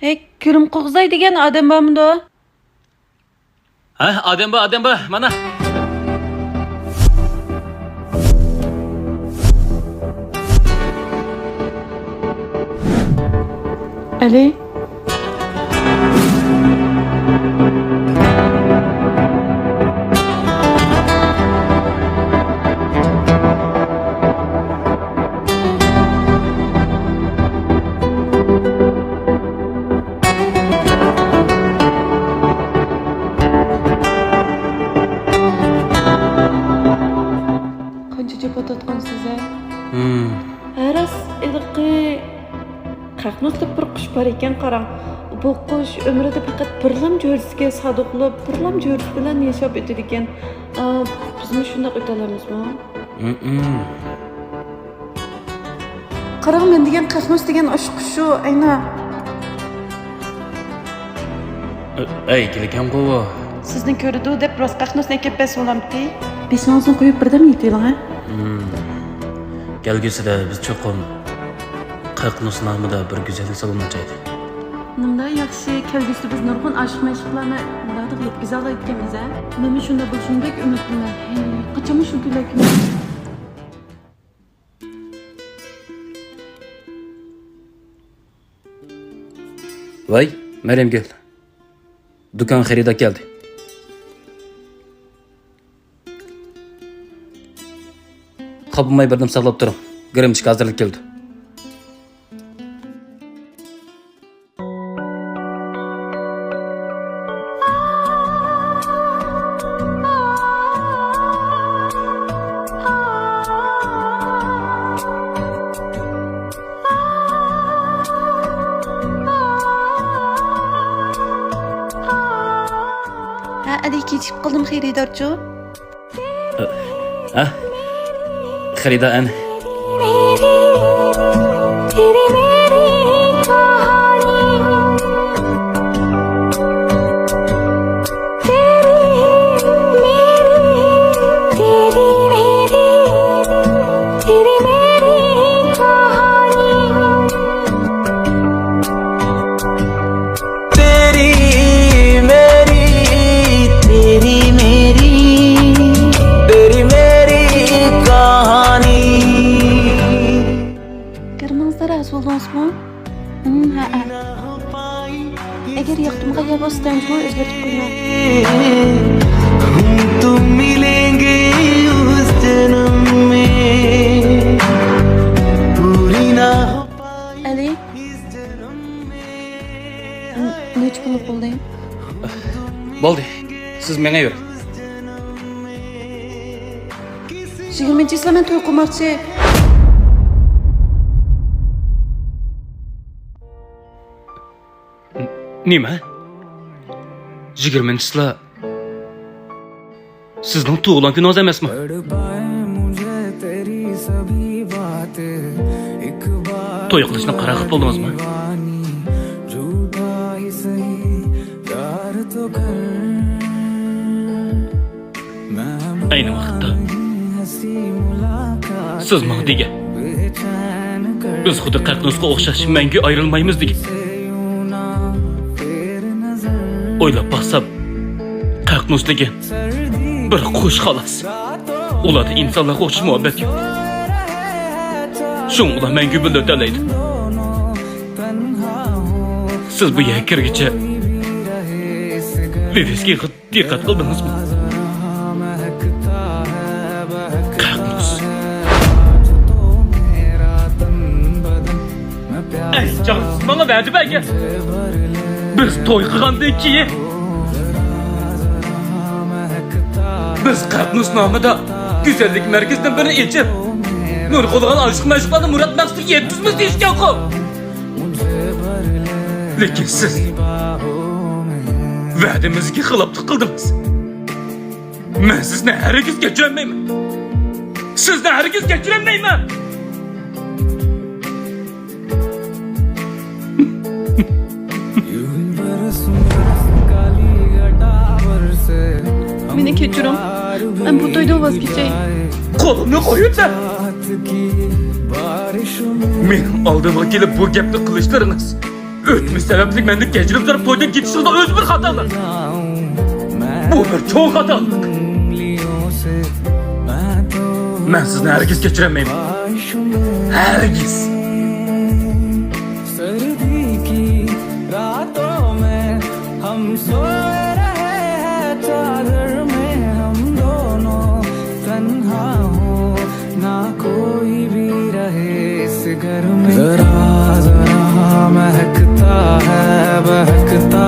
Kirim qo'g'zay degan odam bormi? Ha, odam bor, mana. Ali. Qancha jabhat tatqansiz-a? Aras ilqi Qaqnusda bir qush bor ekan, qarang. Bu qush umrida faqat birlam jo'risiga sadoqlab, birlam jo'risi bilan yashab o'tadi ekan. Bizmi shunday o'ta olamizmi? Qarang, men degan Qaqnus degan osh qushi ayna. Ey, kelgan qo'vo. Sizni ko'rdi deb rost Qaqnusni kelib besolamdi. Besongizni qo'yib birdan yetaylar, ha? Kelgusida biz cho'qim Qaqnus nomida bir go'zallik salonachaydi. Nimda yaxshi kelgusi biz nurg'un oshiq mashqlarni ularga yetkiza oladiganmiz, ha? Men shunda bo'lishimdek umidman. Qachon shu kunlar kuni? Voy, Maryam keldi. Do'kon xarida keldi. Qopmay birdim saqlab turing. Girimchik hozirlik keldi. Ali kechib qoldim xaridorchi. Ha? Xarida ana. Eğer yakınımda yapasın, özgürtüp koyma. तुम मिलेंगे उस जन्म में पूरी ना हो पाई Ali, इस जन्म ne için bulup buldayım? Bo'ldi. Siz menga yur. 20 islamen to'y qilmoqchi. Nima? 20-sila sizning tug'ilgan kuningiz emasmi? To'y qilishni qaror qilib bo'ldingizmi? Ayni vaqtda siz menga degan biz xuddi Qaqnusga o'xshash mangu ayrilmaymiz degan. O'ylab baxsam, Qaqnus degan bir qush xolos. Ularda insonlarga o'xshash muhabbat yo'q. Shun ular mangu bilib o'talaydi. Siz bu yerga kirgicha Vivesga diqqat qildingizmi? Qaqnus. Ey, can, bana verdi belki. Biz to'y qilgandan keyin biz Qaqnus nomida go'zallik markazidan birini echib nur qo'lgan oshiq mashqlarni murod maqsadga yetkazmiz deyishgan qo'l. Lekin siz va'damizga xiloflik qildingiz. Men sizni hargiz kechirmayman. Sizni hargiz kechirmayman. Beni keçiyorum. Ben bu toyda vazgeçeyim. Qo'limni qo'yinglar. Men oldimga kelib bu gapni qilishlaringiz Ötmüş sebeplik mendek geçirip durup toydan gitişinde öz bir hatalı. Bu bir çok hatalık. Ben sizni herkes geçiremeyim. Herkes. सर्दी की रातों में हम सोए रहे हैं चादर में हम दोनों तन्हा हो ना कोई भी रहे इस घर में जरा जरा महकता है बहकता